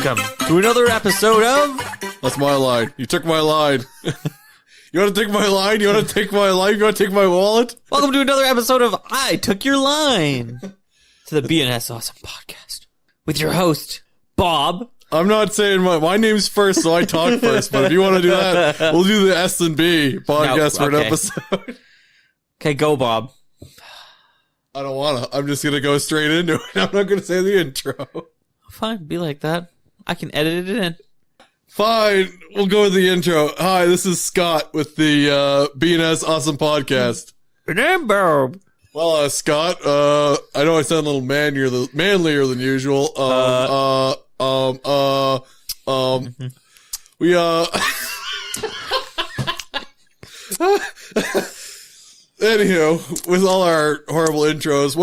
Welcome to another episode of... That's my line. You took my line. You want to take my line? You want to take my life? You want to take my wallet? Welcome to another episode of I Took Your Line. To the BNS Awesome Podcast. With your host, Bob. I'm not saying my name's first, so I talk first. But if you want to do that, we'll do the S&B podcast for an episode. Okay, go, Bob. I don't want to. I'm just going to go straight into it. I'm not going to say the intro. Fine, be like that. I can edit it in. Fine, we'll go with the intro. Hi, this is Scott with the BNS Awesome Podcast. And Bob. Well, Scott, I know I sound a little manlier than usual. We Anywho, with all our horrible intros,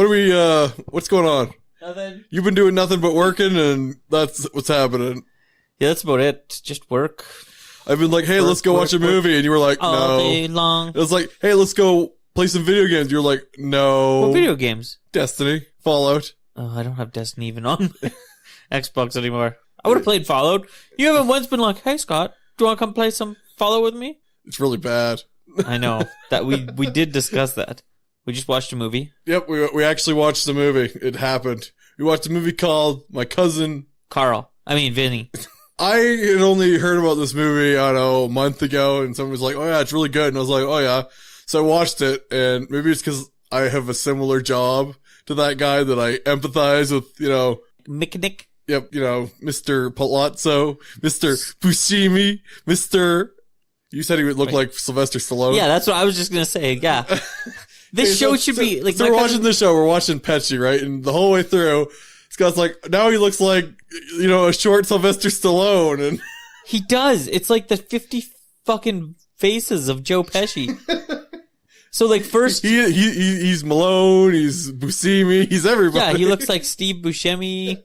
what's going on? Nothing. You've been doing nothing but working, and that's what's happening. Yeah, that's about it. Just work. I've been like, hey, let's go watch a movie, and you were like, no. All day long. It was like, hey, let's go play some video games. You were like, no. What video games? Destiny, Fallout. Oh, I don't have Destiny even on Xbox anymore. I would have played Fallout. You haven't once been like, hey, Scott, do you want to come play some Fallout with me? It's really bad. I know. That we did discuss that. We just watched a movie. Yep, we actually watched the movie. It happened. We watched a movie called My Cousin... Vinny. I had only heard about this movie, I don't know, a month ago, and someone was like, oh yeah, it's really good. And I was like, oh yeah. So I watched it, and maybe it's because I have a similar job to that guy that I empathize with, Mick. Yep, Mr. Palazzo, Mr. Buscemi, Mr. You said he would look like Sylvester Stallone. Yeah, that's what I was just going to say, yeah. This show should be like. So we're watching the show. We're watching Pesci, right? And the whole way through, Scott's like, now he looks like a short Sylvester Stallone, and he does. It's like the 50 fucking faces of Joe Pesci. So like first, he's Malone, he's Buscemi, he's everybody. Yeah, he looks like Steve Buscemi.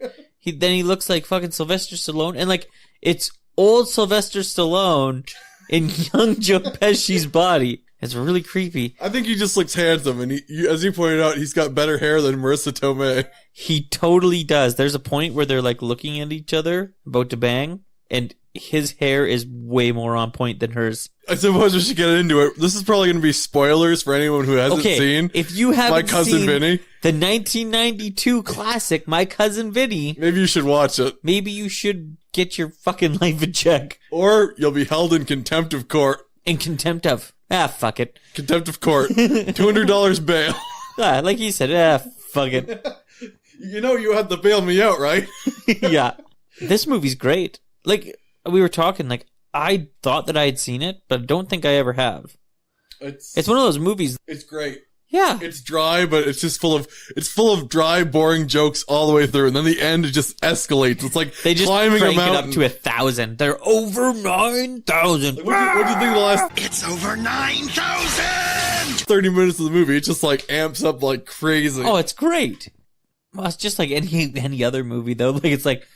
Then he looks like fucking Sylvester Stallone, and like it's old Sylvester Stallone in young Joe Pesci's body. It's really creepy. I think he just looks handsome, and as you pointed out, he's got better hair than Marissa Tomei. He totally does. There's a point where they're like looking at each other, about to bang, and his hair is way more on point than hers. I suppose we should get into it. This is probably going to be spoilers for anyone who hasn't seen if you haven't My Cousin Vinny. The 1992 classic, My Cousin Vinny. Maybe you should watch it. Maybe you should get your fucking life in check. Or you'll be held in contempt of court. In contempt of... fuck it. Contempt of court. $200 bail. Like you said, fuck it. You had to bail me out, right? Yeah. This movie's great. Like, we were talking, like, I thought that I had seen it, but I don't think I ever have. It's one of those movies. It's great. Yeah. It's dry, but it's just full of dry, boring jokes all the way through. And then the end, it just escalates. It's like they just climbing crank a mountain. It up to 1,000. They're over 9,000. Like, what do you think of the last... It's over 9,000! 30 minutes of the movie, it just like amps up like crazy. Oh, it's great. Well, it's just like any other movie, though. Like, it's like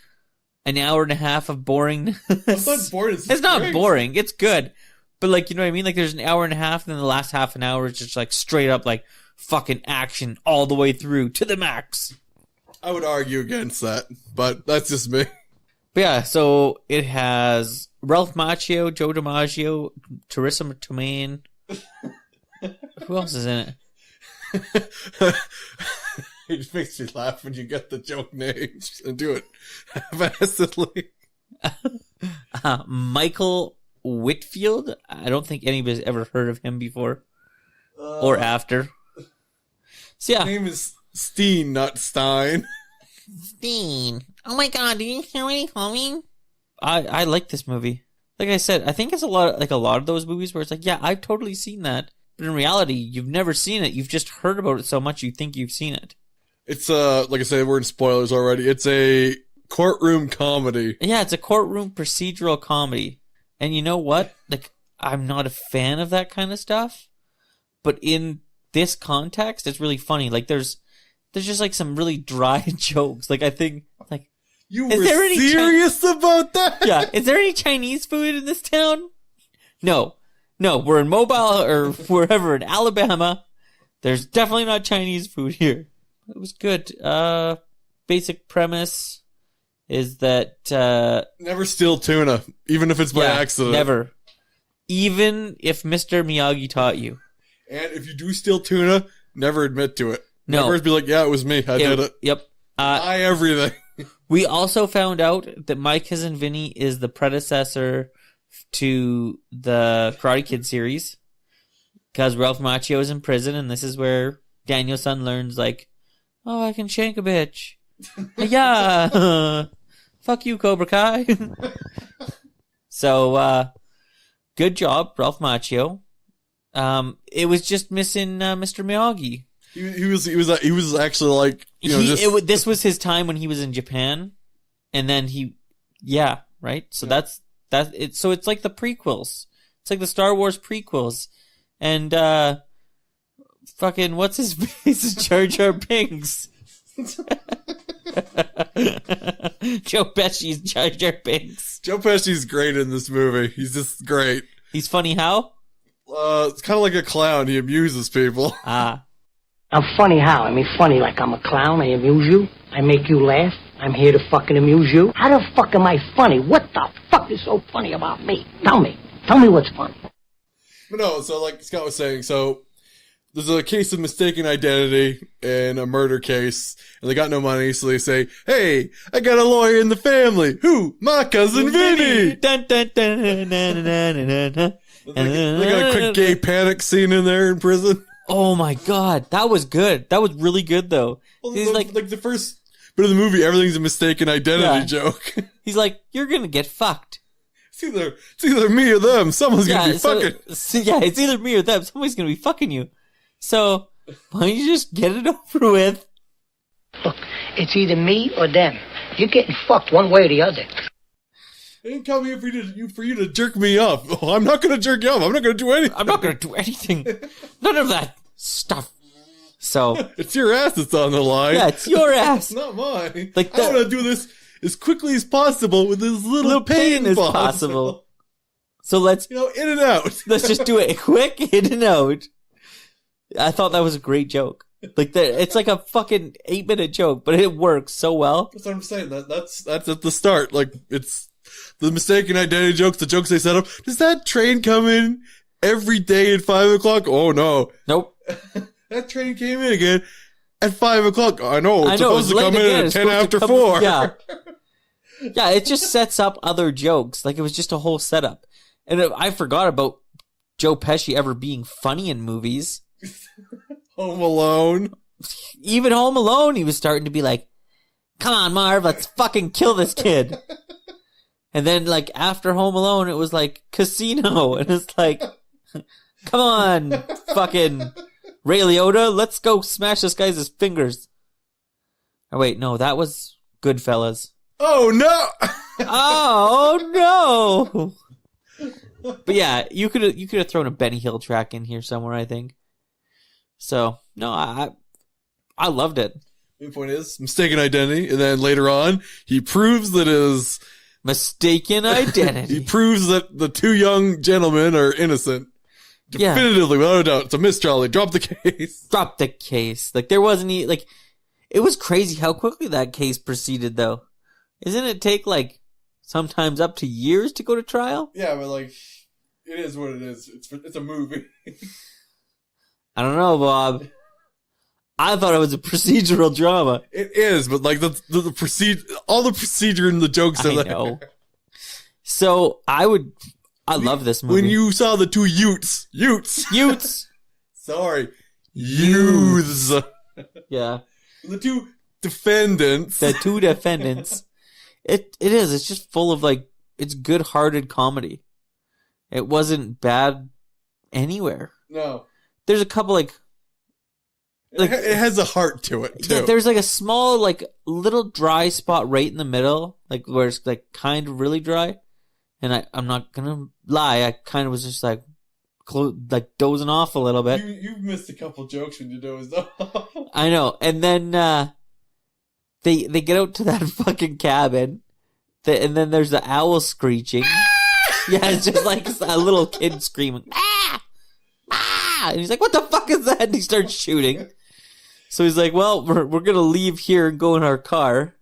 an hour and a half of boring. It's not boring. It's not boring. It's good. But like, you know what I mean? Like there's an hour and a half, and then the last half an hour is just like straight up like fucking action all the way through to the max. I would argue against that, but that's just me. But yeah, so it has Ralph Macchio, Joe DiMaggio, Teresa Tomei. Who else is in it? It just makes me laugh when you get the joke names and do it half-assedly. Michael Whitfield. I don't think anybody's ever heard of him before or after. So yeah, his name is Steen, not Stein. Steen. Oh my god, do you hear what he called me? I like this movie. Like I said, I think it's a lot of those movies where it's like, yeah, I've totally seen that, but in reality, you've never seen it. You've just heard about it so much you think you've seen it. It's like I said, we're in spoilers already. It's a courtroom comedy. Yeah, it's a courtroom procedural comedy. And you know what? Like, I'm not a fan of that kind of stuff, but in this context, it's really funny. Like, there's just like some really dry jokes. Like, I think, like, you were serious about that? Yeah. Is there any Chinese food in this town? No, we're in Mobile or wherever in Alabama. There's definitely not Chinese food here. It was good. Basic premise is that Never steal tuna, even if it's by accident. Never. Even if Mr. Miyagi taught you. And if you do steal tuna, never admit to it. No. Never be like, yeah, it was me. I did it. Yep. Buy everything. We also found out that My Cousin Vinny is the predecessor to the Karate Kid series. Because Ralph Macchio is in prison, and this is where Daniel-san learns, like, oh, I can shank a bitch. Yeah. Fuck you, Cobra Kai. So, good job, Ralph Macchio. It was just missing Mr. Miyagi. He was actually like, this was his time when he was in Japan, and then right. So that's it. So it's like the prequels. It's like the Star Wars prequels, and fucking what's his face is Jar Jar Binks. Joe Pesci's Jar Jar Binks. Joe Pesci's great in this movie. He's just great. He's funny how? It's kind of like a clown. He amuses people. I'm funny how? I mean, funny like I'm a clown. I amuse you. I make you laugh. I'm here to fucking amuse you. How the fuck am I funny? What the fuck is so funny about me? Tell me. Tell me what's funny. But no, so like Scott was saying, so there's a case of mistaken identity in a murder case, and they got no money, so they say, hey, I got a lawyer in the family. Who? My cousin Vinny! Dun, dun, dun, dun, dun, dun, dun, dun. They got a quick gay panic scene in there in prison. Oh my god, that was good. That was really good though. Well, he's like the first bit of the movie, everything's a mistaken identity joke. He's like, you're gonna get fucked. It's either me or them. Someone's gonna be fucking. It's either me or them. Somebody's gonna be fucking you. So why don't you just get it over with? Look, it's either me or them. You're getting fucked one way or the other. They didn't come here for you to jerk me off. Oh, I'm not going to jerk you off. I'm not going to do anything. I'm not going to do anything. None of that stuff. So it's your ass that's on the line. Yeah, it's your ass. It's not mine. Like I want to do this as quickly as possible with as little pain as possible. So let's in and out. Let's just do it quick, in and out. I thought that was a great joke. Like it's like a fucking 8-minute joke, but it works so well. That's what I'm saying. That's at the start. Like it's the mistaken identity jokes, the jokes they set up. Does that train come in every day at 5 o'clock? Oh no. Nope. That train came in again at 5 o'clock. I know. It's supposed to come in at 10 after 4. Yeah. Yeah, it just sets up other jokes. Like it was just a whole setup. And I forgot about Joe Pesci ever being funny in movies. Home Alone. Even Home Alone, he was starting to be like, come on, Marv, let's fucking kill this kid. And then, like, after Home Alone, it was like Casino. And it's like, come on, fucking Ray Liotta, let's go smash this guy's fingers. Oh, wait, no, that was Goodfellas. Oh, no! Oh, no! But yeah, you could have thrown a Benny Hill track in here somewhere, I think. So, no, I loved it. The point is, mistaken identity, and then later on, he proves that his mistaken identity. He proves that the two young gentlemen are innocent. Definitively, without a doubt. It's a mistrial. They dropped the case. Dropped the case. Like, there wasn't any, like, it was crazy how quickly that case proceeded, though. Isn't it take, like, sometimes up to years to go to trial? Yeah, but, like, it is what it is. It's a movie. I don't know, Bob. I thought it was a procedural drama. It is, but like the procedure, all the procedure and the jokes are there. I know. So I love this movie. When you saw the two Utes. Sorry, youths. Yeah. The two defendants. It is. It's just full of like, it's good-hearted comedy. It wasn't bad anywhere. No. There's a couple like it has a heart to it too. Yeah, there's like a small like little dry spot right in the middle, like where it's like kind of really dry. And I'm not gonna lie, I kind of was just like dozing off a little bit. You've missed a couple jokes when you dozed off. I know. And then they get out to that fucking cabin, and then there's the owl screeching. Yeah, it's just like a little kid screaming. And he's like, what the fuck is that? And he starts shooting. So he's like, well, we're going to leave here and go in our car.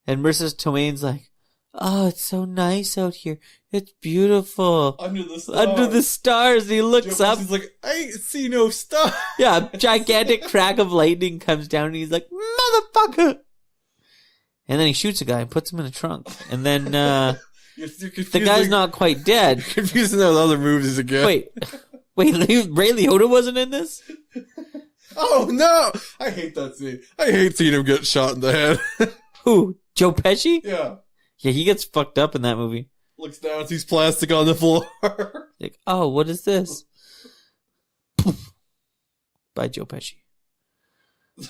And Marissa Tomei's like, oh, it's so nice out here. It's beautiful. Under the stars. Under the stars. And he looks up. He's like, I ain't see no stars. Yeah, a gigantic crack of lightning comes down and he's like, motherfucker. And then he shoots a guy and puts him in the trunk. And then the guy's not quite dead. Confusing that with other movies again. Wait, Ray Liotta wasn't in this? Oh, no. I hate that scene. I hate seeing him get shot in the head. Who? Joe Pesci? Yeah. Yeah, he gets fucked up in that movie. Looks down, sees plastic on the floor. Like, oh, what is this? Poof. By Joe Pesci.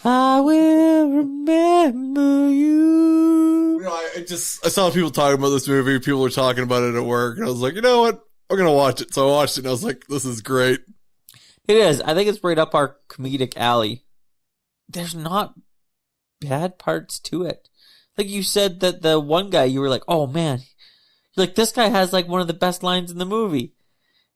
I will remember you. You know, I saw people talking about this movie. People were talking about it at work. And I was like, you know what? I'm going to watch it. So I watched it and I was like, this is great. It is. I think it's right up our comedic alley. There's not bad parts to it. Like you said that the one guy, you were like, oh man. Like this guy has like one of the best lines in the movie.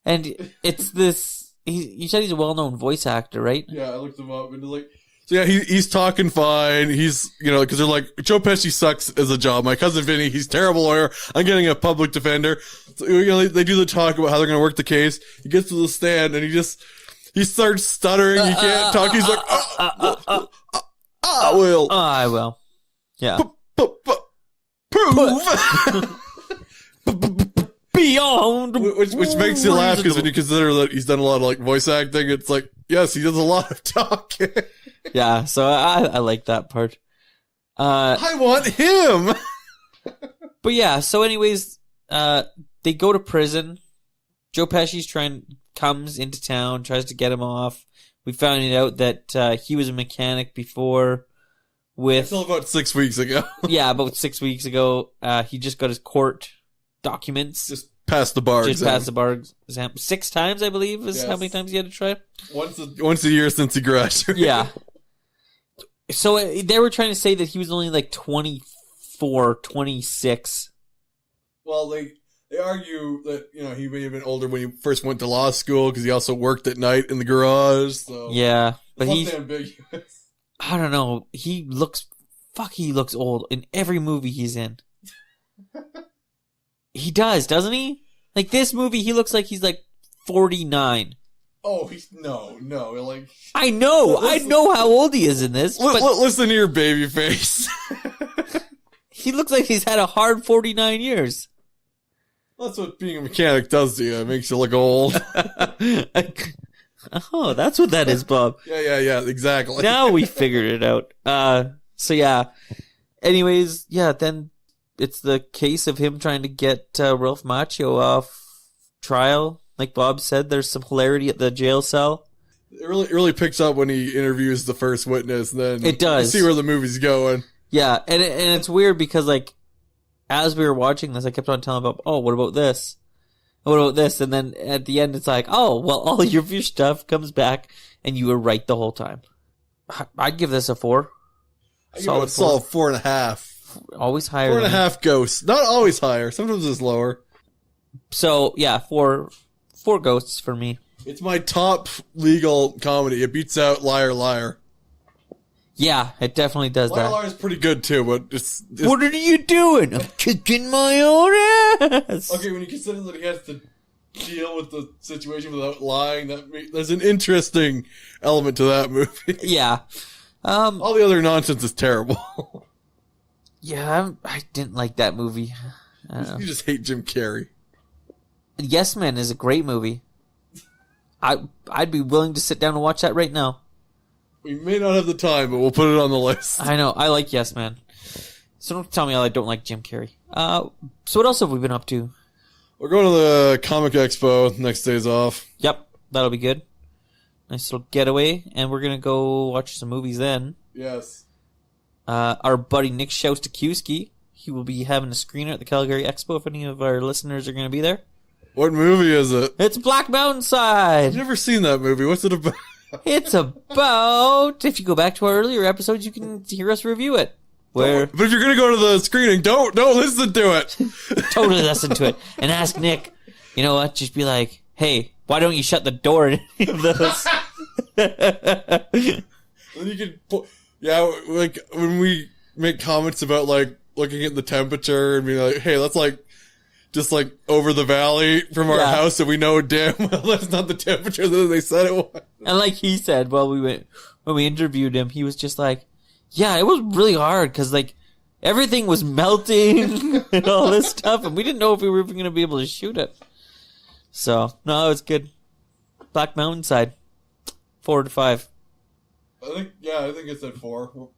And it's this, you said he's a well-known voice actor, right? Yeah, I looked him up and like, so yeah, he's talking fine. He's, you know, cause they're like, Joe Pesci sucks as a job. My cousin Vinny, he's a terrible lawyer. I'm getting a public defender. So, you know, they do the talk about how they're going to work the case. He gets to the stand and he starts stuttering. He can't talk. He's like, I will. I will. Yeah. Prove. Beyond. Which makes you laugh because when you consider that he's done a lot of like voice acting, it's like, yes, he does a lot of talking. Yeah, so I like that part. I want him. But yeah, so anyways, they go to prison. Joe Pesci's comes into town, tries to get him off. We found out that he was a mechanic before. Until about 6 weeks ago. Yeah, about 6 weeks ago. He just got his court documents. Just passed the bar exam. Passed the bar exam. 6 times, I believe, is how many times he had to try. Once a year since he graduated. Yeah. So they were trying to say that he was only like 24, 26. Well, they argue that, you know, he may have been older when he first went to law school because he also worked at night in the garage. So yeah, but he's ambiguous. I don't know. He looks old in every movie he's in. He does, doesn't he? Like this movie, he looks like he's like 49. Oh, no, like... I know how old he is in this. Listen to your baby face. He looks like he's had a hard 49 years. That's what being a mechanic does to you. It makes you look old. Oh, that's what that is, Bob. Yeah, exactly. Now we figured it out. So yeah. Anyways, yeah, then it's the case of him trying to get Ralph Macchio off trial. Like Bob said, there's some hilarity at the jail cell. It really picks up when he interviews the first witness. Then it does. You see where the movie's going. Yeah, and it's weird because like as we were watching this, I kept on telling Bob, "Oh, what about this? What about this?" And then at the end, it's like, "Oh, well, all your stuff comes back, and you were right the whole time." I'd give this a 4. Solid 4.5. Always higher. 4.5 ghosts. Not always higher. Sometimes it's lower. So yeah, 4 ghosts for me. It's my top legal comedy. It beats out Liar Liar. Yeah, it definitely does Liar that. Liar is pretty good too, but it's What are you doing? I'm kicking my own ass. Okay, when you consider that he has to deal with the situation without lying, there's an interesting element to that movie. Yeah. All the other nonsense is terrible. Yeah, I didn't like that movie. I don't know. You just hate Jim Carrey. Yes Man is a great movie. I'd be willing to sit down and watch that right now. We may not have the time, but we'll put it on the list. I know. I like Yes Man. So don't tell me I don't like Jim Carrey. So what else have we been up to? We're going to the comic expo. Next day's off. Yep, that'll be good. Nice little getaway, and we're gonna go watch some movies then. Yes. Our buddy Nick Shostakowski, he will be having a screener at the Calgary Expo if any of our listeners are going to be there. What movie is it? It's Black Mountain Side. I've never seen that movie. What's it about? It's about, if you go back to our earlier episodes, you can hear us review it. But if you're going to go to the screening, don't listen to it. Totally listen to it. And ask Nick, you know what, just be like, hey, why don't you shut the door in any of those? Then you can, yeah, like when we make comments about like looking at the temperature and being like, hey, that's like, just like over the valley from our house, and we know damn well that's not the temperature that they said it was. And like he said, when we interviewed him, he was just like, yeah, it was really hard because like everything was melting and all this stuff, and we didn't know if we were even going to be able to shoot it. So, no, it's good. Black Mountain Side, 4 out of 5. I think it's at 4.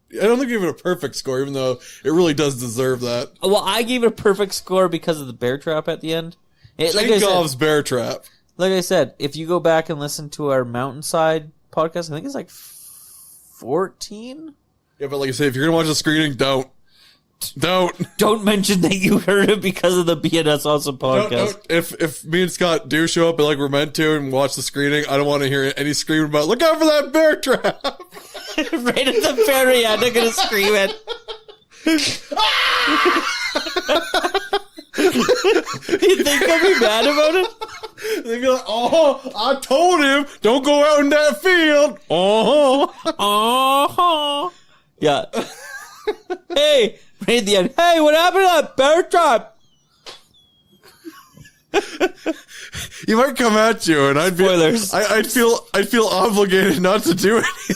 I don't think we give it a perfect score, even though it really does deserve that. Well, I gave it a perfect score because of the bear trap at the end. Chekhov's bear trap. Like I said, if you go back and listen to our Mountainside podcast, I think it's like 14. Yeah, but like I say, if you're gonna watch the screening, don't mention that you heard it because of the BNS Awesome podcast. If me and Scott do show up like we're meant to and watch the screening, I don't want to hear any screaming about look out for that bear trap. Right at the very end, I'm gonna scream it. You think I'll be mad about it? They'd be like, oh, I told him, don't go out in that field. Yeah. Hey, right at the end. Hey, what happened to that bear trap? He might come at you, and Spoilers. I'd feel obligated not to do anything.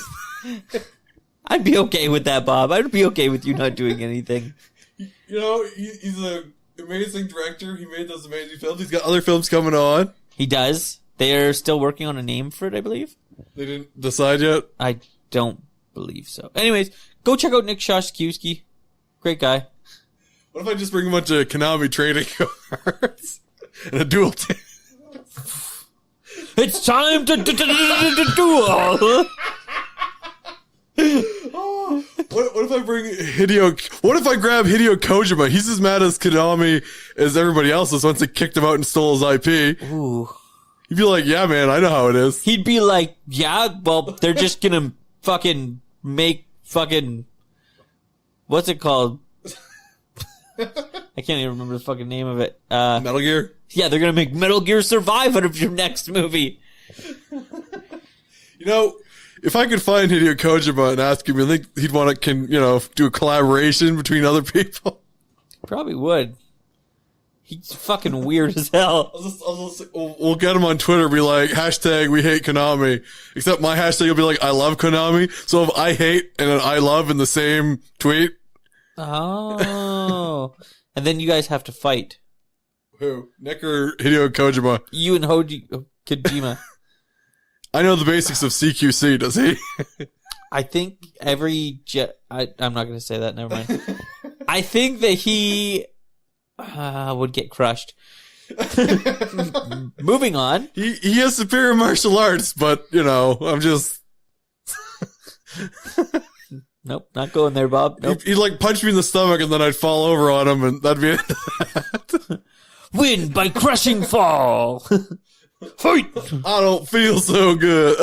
I'd be okay with that, Bob. I'd be okay with you not doing anything. You know, he's an amazing director. He made those amazing films. He's got other films coming on. He does. They're still working on a name for it, I believe. They didn't decide yet? I don't believe so. Anyways, go check out Nick Shostakovsky. Great guy. What if I just bring a bunch of Konami trading cards and a duel team? It's time to duel. What if I bring What if I grab Hideo Kojima? He's as mad as Konami as everybody else is once they kicked him out and stole his IP. Ooh. He'd be like, yeah, man, I know how it is. He'd be like, yeah, well, they're just gonna fucking make fucking, what's it called? I can't even remember the fucking name of it. Metal Gear? Yeah, they're gonna make Metal Gear Survive out of your next movie. You know, if I could find Hideo Kojima and ask him, I think he'd want to, do a collaboration between other people. Probably would. He's fucking weird as hell. We'll get him on Twitter, be like, hashtag we hate Konami. Except my hashtag will be like, I love Konami. So if I hate and I love in the same tweet. Oh. And then you guys have to fight. Who? Nick or Hideo Kojima? You and Kojima. I know the basics of CQC, does he? I think I'm not going to say that, never mind. I think that he would get crushed. Moving on. He has superior martial arts, but, I'm just... Nope, not going there, Bob. Nope. He'd like punch me in the stomach and then I'd fall over on him and that'd be it. Win by crushing fall. Fight! I don't feel so good.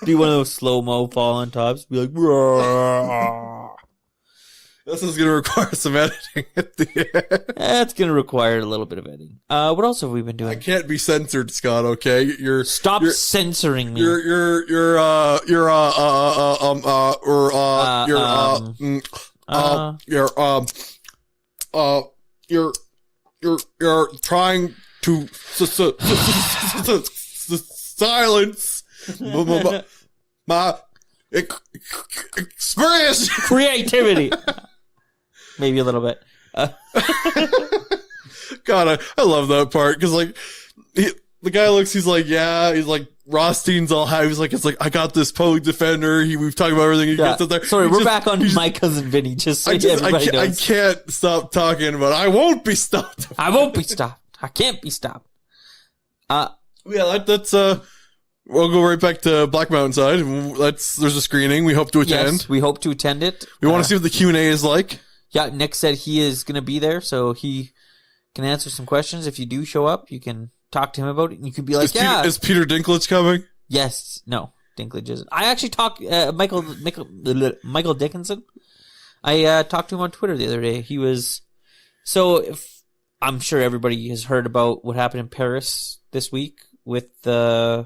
Do one of those slow-mo fall on tops. Be like, Rawr. This is going to require some editing at the end. That's going to require a little bit of editing. What else have we been doing? I can't be censored, Scott, okay? Stop censoring me. You're trying to silence my experience. Creativity. Maybe a little bit. God, I love that part because the guy looks, he's like Rothstein's all happy. He's like, I got this public defender. We've talked about everything. He gets up there. Sorry, we're back on My Cousin Vinny. Just so everybody knows. I can't stop talking about it. I won't be stopped. I won't be stopped. I can't be stopped. That's we'll go right back to Black Mountain Side. There's a screening. We hope to attend. Yes, we hope to attend it. We want to see what the Q&A is like. Yeah, Nick said he is going to be there, so he can answer some questions. If you do show up, you can talk to him about it. And you can be like, is Peter Dinklage coming? Yes. No, Dinklage isn't. I actually talked, Michael Dickinson. I talked to him on Twitter the other day. He was, I'm sure everybody has heard about what happened in Paris this week with the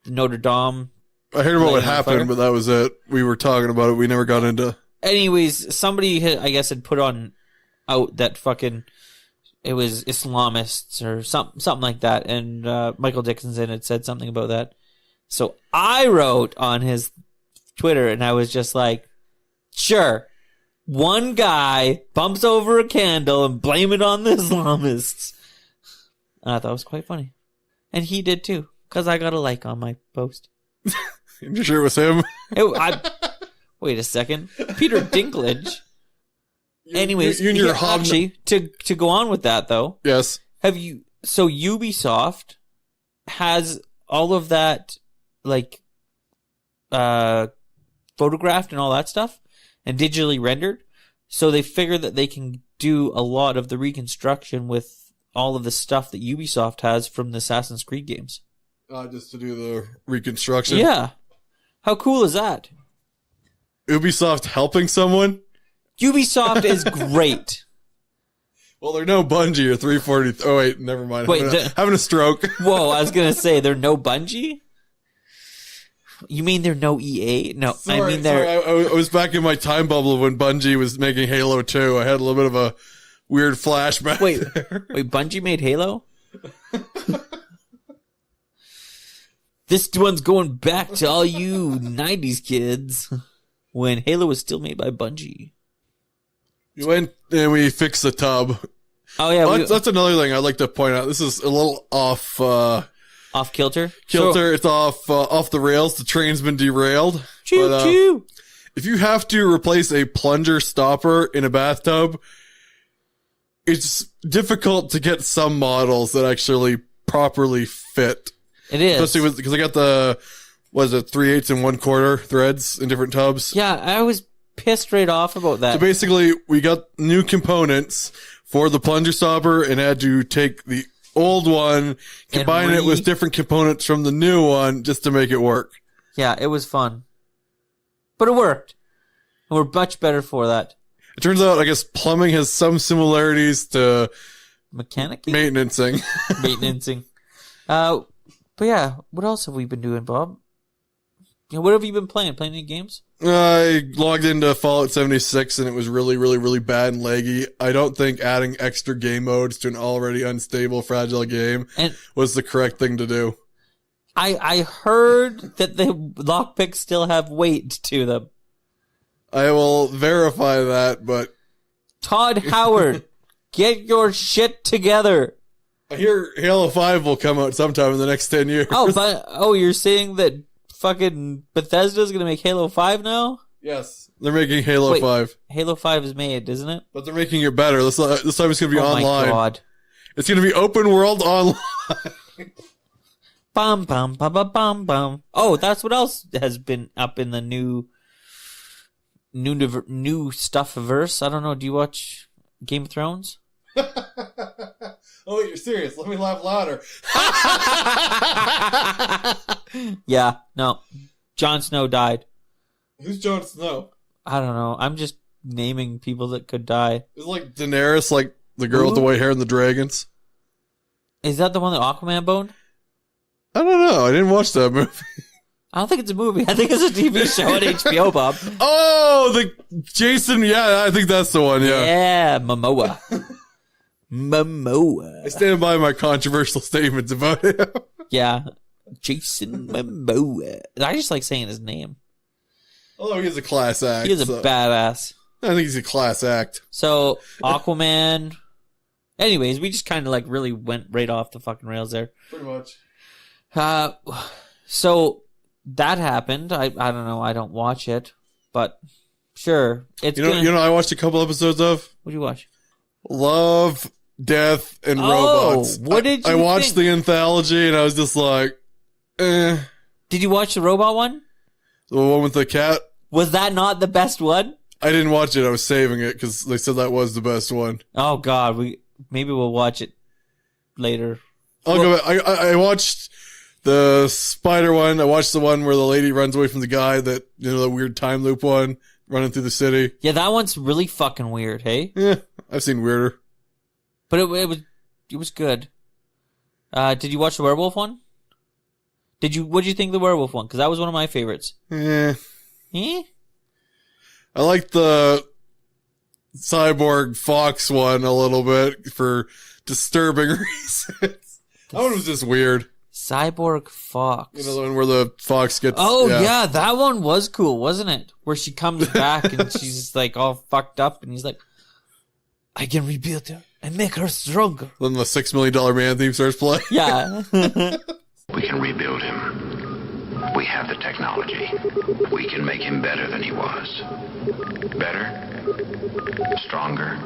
Notre Dame I heard about what Lighting on fire. happened, but that was it. We were talking about it. We never got into. Anyways, somebody I guess had put out that fucking it was Islamists or something like that, and Michael Dickinson had said something about that. So I wrote on his Twitter, and I was just like, sure, one guy bumps over a candle and blame it on the Islamists. And I thought it was quite funny. And he did too, because I got a like on my post. You sure it was him? Wait a second. Peter Dinklage. Anyways, you and your actually, to go on with that though. Yes. So Ubisoft has all of that, like, photographed and all that stuff, and digitally rendered. So they figure that they can do a lot of the reconstruction with all of the stuff that Ubisoft has from the Assassin's Creed games. Just to do the reconstruction. Yeah. How cool is that? Ubisoft helping someone? Ubisoft is great. Well, they're no Bungie or 340. Oh, wait, never mind. Wait, having a stroke. Whoa, I was going to say they're no Bungie? You mean they're no EA? No, Sorry, I mean they're... I was back in my time bubble when Bungie was making Halo 2. I had a little bit of a weird flashback. Wait, there. wait, Bungie made Halo? This one's going back to all you 90s kids when Halo was still made by Bungie. We went and we fixed the tub. Oh, yeah. That's another thing I'd like to point out. This is a little off kilter? Kilter. It's off the rails. The train's been derailed. Choo-choo! If you have to replace a plunger stopper in a bathtub, it's difficult to get some models that actually properly fit. It is. Especially because I got the, 3/8 and 1/4 threads in different tubs. Yeah, I was pissed right off about that. So basically, we got new components for the plunger stopper and had to take the old one, combine it with different components from the new one just to make it work. Yeah, it was fun. But it worked. And we're much better for that. It turns out, I guess, plumbing has some similarities to Mechanically? maintenancing. Maintenancing. But yeah, what else have we been doing, Bob? What have you been playing? Playing any games? I logged into Fallout 76 and it was really, really, really bad and laggy. I don't think adding extra game modes to an already unstable, fragile game was the correct thing to do. I heard that the lockpicks still have weight to them. I will verify that, but... Todd Howard, get your shit together. I hear Halo 5 will come out sometime in the next 10 years. You're saying that fucking Bethesda's gonna make Halo 5 now? Yes. They're making Halo 5. Halo 5 is made, isn't it? But they're making it better. This time it's gonna be online. Oh my god. It's gonna be open world online. Bum, bum, bum, bum, bum, bum. Oh, that's what else has been up in the new stuff verse. I don't know. Do you watch Game of Thrones? Oh, you're serious? Let me laugh louder. Yeah, no. Jon Snow died. Who's Jon Snow? I don't know. I'm just naming people that could die. Is like Daenerys, like the girl with the white hair and the dragons? Is that the one that Aquaman boned? I don't know. I didn't watch that movie. I don't think it's a movie. I think it's a TV show on HBO, Bob. Oh, the Jason. Yeah, I think that's the one. Yeah. Yeah, Momoa. Momoa. I stand by my controversial statements about him. Yeah. Jason Momoa. I just like saying his name. Although he's a class act. He is a badass. I think he's a class act. So, Aquaman. Anyways, we just kind of like really went right off the fucking rails there. Pretty much. So that happened. I don't know. I don't watch it, but sure. It's you know, I watched a couple episodes of. What'd you watch? Love, Death, and Robots. What did you I watched think? the anthology and I was just like, eh. Did you watch the robot one? The one with the cat? Was that not the best one? I didn't watch it. I was saving it because they said that was the best one. Oh God, maybe we'll watch it later. Go back. I watched the spider one. I watched the one where the lady runs away from the guy, that, the weird time loop one, running through the city. Yeah, that one's really fucking weird, hey? Yeah, I've seen weirder. But it was good. Did you watch the werewolf one? What did you think of the werewolf one? Because that was one of my favorites. Eh. Eh? I like the Cyborg Fox one a little bit for disturbing reasons. That one was just weird. Cyborg Fox. You know, the one where the fox gets... Oh, yeah, that one was cool, wasn't it? Where she comes back and she's like all fucked up and he's like, I can rebuild her and make her stronger. Then the $6 Million Man theme starts playing. Yeah. We can rebuild him. We have the technology. We can make him better than he was. Better, stronger,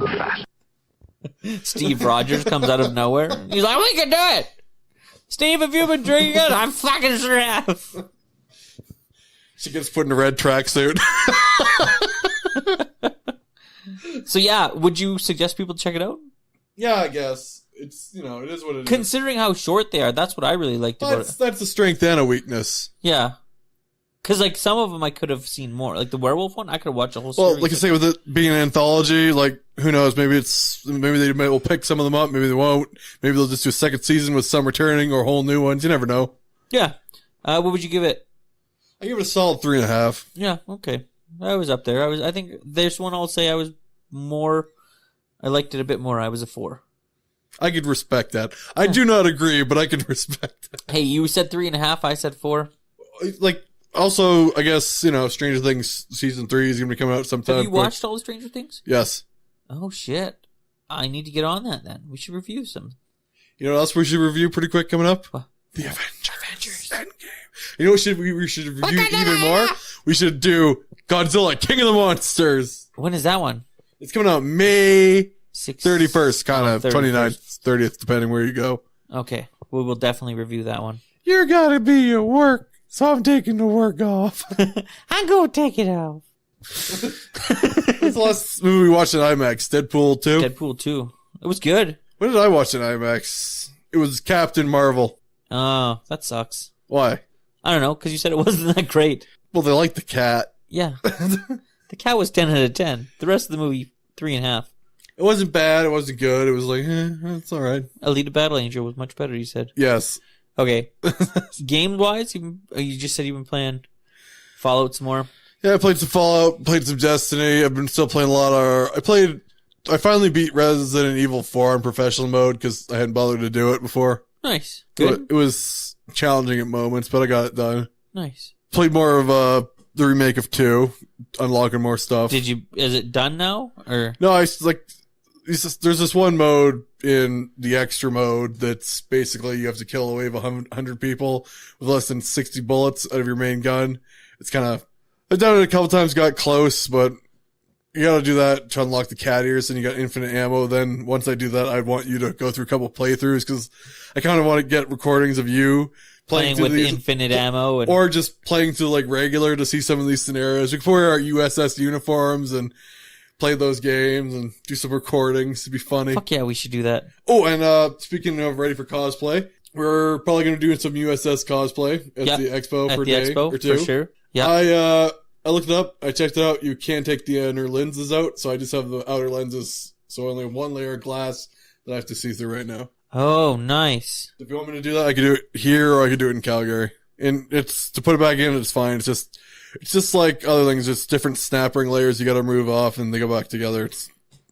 faster. Steve Rogers comes out of nowhere. He's like, we can do it. Steve, have you been drinking it? I'm fucking sure have. She gets put in a red tracksuit. So yeah, would you suggest people check it out? Yeah, I guess. It's, you know, it is what it is. Considering how short they are, that's what I really liked about it. That's a strength and a weakness. Yeah. Because, like, some of them I could have seen more. Like, the werewolf one, I could have watched a whole Well, series. like I say, with it being an anthology, like, who knows, maybe they will pick some of them up, maybe they won't. Maybe they'll just do a second season with some returning or whole new ones. You never know. Yeah. What would you give it? I give it a solid 3.5. Yeah, okay. I was up there. I think there's one I'll say I liked it a bit more. I was a 4. I could respect that. I do not agree, but I can respect that. Hey, you said 3.5, I said 4. Like, also, I guess, you know, Stranger Things season 3 is going to be coming out sometime. Have you watched all the Stranger Things? Yes. Oh, shit. I need to get on that then. We should review some. You know what else we should review pretty quick coming up? What? The Avengers Endgame. You know what we should review even more? We should do Godzilla, King of the Monsters. When is that one? It's coming out May 31st, 31st, kind of, 29th, 30th, depending where you go. Okay. We will definitely review that one. You're gotta be at work, so I'm taking the work off. I'm going to take it off. What's the last movie we watched in IMAX? Deadpool 2? Deadpool 2. It was good. When did I watch in IMAX? It was Captain Marvel. Oh, that sucks. Why? I don't know, because you said it wasn't that great. Well, they like the cat. Yeah. The cat was 10 out of 10. The rest of the movie, 3.5. It wasn't bad. It wasn't good. It was like, it's all right. Alita Battle Angel was much better, you said. Yes. Okay. Game-wise, you just said you've been playing Fallout some more? Yeah, I played some Fallout, played some Destiny. I've been still playing a lot of... I finally beat Resident Evil 4 on professional mode because I hadn't bothered to do it before. Nice. Good. It was challenging at moments, but I got it done. Nice. Played more of the remake of 2, unlocking more stuff. Is it done now? Or No, there's this one mode in the extra mode that's basically you have to kill a wave of 100 people with less than 60 bullets out of your main gun. It's kind of... I've done it a couple times, got close, but you gotta do that to unlock the cat ears, and you got infinite ammo. Then once I do that, I'd want you to go through a couple playthroughs, because I kind of want to get recordings of you playing with infinite ammo. Or just playing through like regular to see some of these scenarios. We could wear our USS uniforms and play those games and do some recordings. It'd be funny. Fuck yeah, we should do that. Oh, and speaking of ready for cosplay, we're probably going to do some USS cosplay at the expo for a day or two. For sure. Yeah. I looked it up. I checked it out. You can take the inner lenses out, so I just have the outer lenses. So only one layer of glass that I have to see through right now. Oh, nice. If you want me to do that, I could do it here or I could do it in Calgary. And to put it back in, it's fine. It's just like other things. It's different snap ring layers you got to remove off and they go back together. It's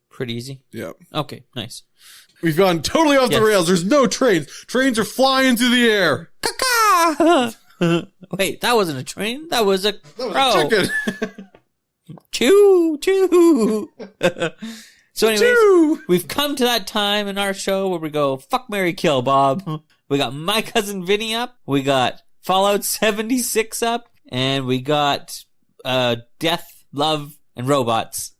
pretty easy. Yeah. Okay, nice. We've gone totally off the rails. There's no trains. Trains are flying through the air. Caca! Wait, that wasn't a train. That was a crow. A chicken. Choo, choo. So anyways, we've come to that time in our show where we go, fuck, marry, kill, Bob. We got My Cousin Vinny up. We got Fallout 76 up. And we got Death, Love, and Robots.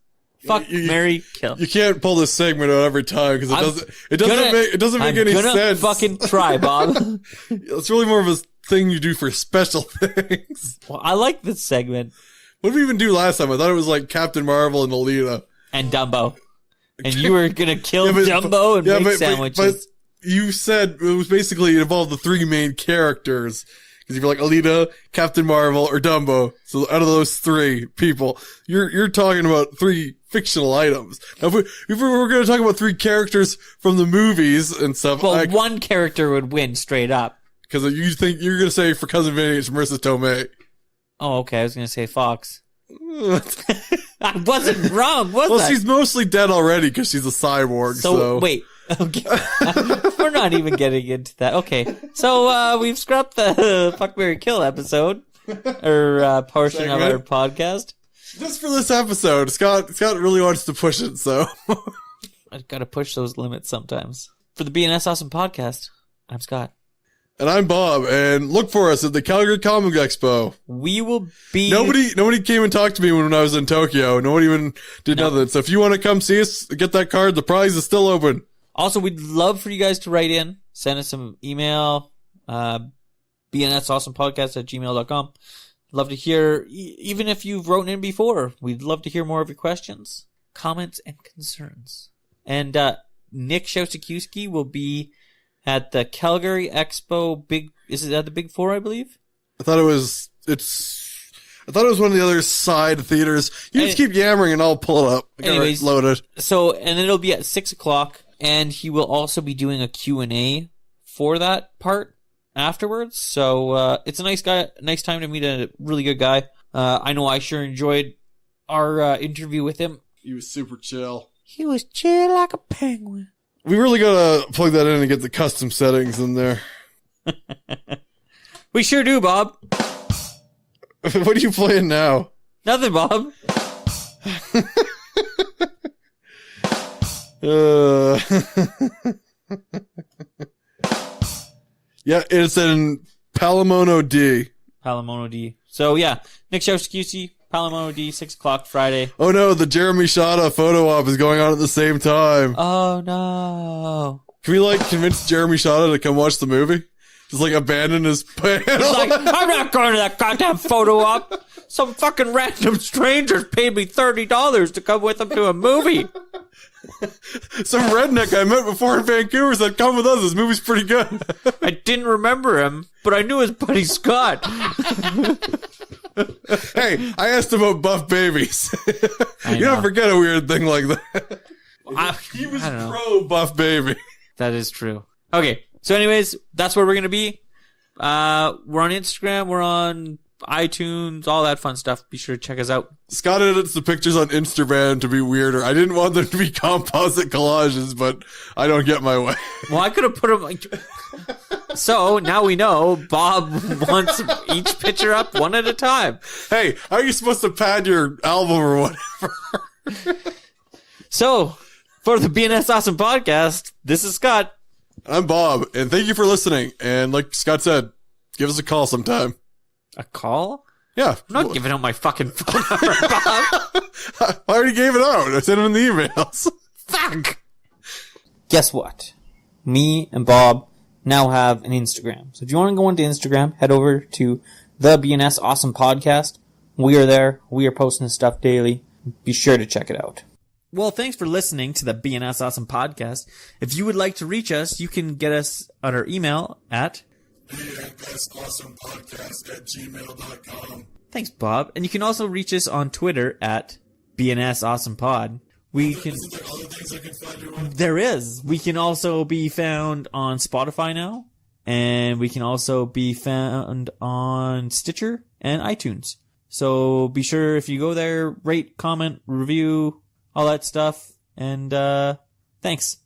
Fuck, marry, kill. You can't pull this segment out every time because it doesn't make any sense. Fucking try, Bob. It's really more of a thing you do for special things. Well, I like this segment. What did we even do last time? I thought it was like Captain Marvel and Alita. And Dumbo. And you were gonna kill Dumbo and make sandwiches. But you said it was basically it involved the three main characters. Because if you're like Alita, Captain Marvel, or Dumbo, so out of those three people, you're talking about three fictional items. Now, if we were going to talk about three characters from the movies and stuff, well, one character would win straight up. Because you think you're going to say for Cousin Vinny, it's Marissa Tomei. Oh, okay. I was going to say Fox. I wasn't wrong, was I? Well, she's mostly dead already because she's a cyborg. So wait. Okay. We're not even getting into that. Okay. So, we've scrapped the Fuck, Marry, Kill episode. Or, portion Segment. of our podcast. Just for this episode, Scott really wants to push it, so. I've got to push those limits sometimes. For the BNS Awesome Podcast, I'm Scott. And I'm Bob, and look for us at the Calgary Comic Expo. We will be... Nobody came and talked to me when I was in Tokyo. Nobody even did nothing. So if you want to come see us, get that card. The prize is still open. Also, we'd love for you guys to write in. Send us some email. bnsawesomepodcast@gmail.com. Love to hear, even if you've written in before, we'd love to hear more of your questions, comments, and concerns. And Nick Shostakowski will be at the Calgary Expo is it at the Big Four, I believe? I thought it was one of the other side theaters. You just keep yammering and I'll pull it up. Anyways, load it. So, and it'll be at 6:00, and he will also be doing a Q&A for that part afterwards. So, it's a nice time to meet a really good guy. I know I sure enjoyed our interview with him. He was super chill. He was chill like a penguin. We really gotta plug that in and get the custom settings in there. We sure do, Bob. What are you playing now? Nothing, Bob. Yeah, it's in Palamono D. Palamono D. So, yeah, Nick Shostakowski, Palamono D, 6:00 Friday. Oh no, the Jeremy Shada photo op is going on at the same time. Oh, no. Can we, convince Jeremy Shada to come watch the movie? Just, abandon his panel? He's like, I'm not going to that goddamn photo op. Some fucking random strangers paid me $30 to come with them to a movie. Some redneck I met before in Vancouver said, come with us, this movie's pretty good. I didn't remember him, but I knew his buddy Scott. Hey, I asked about buff babies. I You know. don't forget a weird thing like that. He was I don't know. pro buff baby. That is true. Okay, so anyways, that's where we're going to be. We're on Instagram, we're on iTunes, all that fun stuff. Be sure to check us out. Scott edits the pictures on Instagram to be weirder. I didn't want them to be composite collages, but I don't get my way. Well, I could have put them... So, now we know Bob wants each picture up one at a time. Hey, how are you supposed to pad your album or whatever? So, for the BNS Awesome Podcast, this is Scott. I'm Bob, and thank you for listening. And like Scott said, give us a call sometime. A call? Yeah. I'm not giving out my fucking phone number, Bob. I already gave it out. I sent them in the emails. Fuck! Guess what? Me and Bob now have an Instagram. So if you want to go into Instagram, head over to the BNS Awesome Podcast. We are there. We are posting stuff daily. Be sure to check it out. Well, thanks for listening to the BNS Awesome Podcast. If you would like to reach us, you can get us on our email at bnsawesomepodcast@gmail.com. Thanks, Bob. And you can also reach us on Twitter at BNS Awesome Pod. We can. There is. We can also be found on Spotify now, and we can also be found on Stitcher and iTunes. So be sure if you go there, rate, comment, review, all that stuff. And thanks.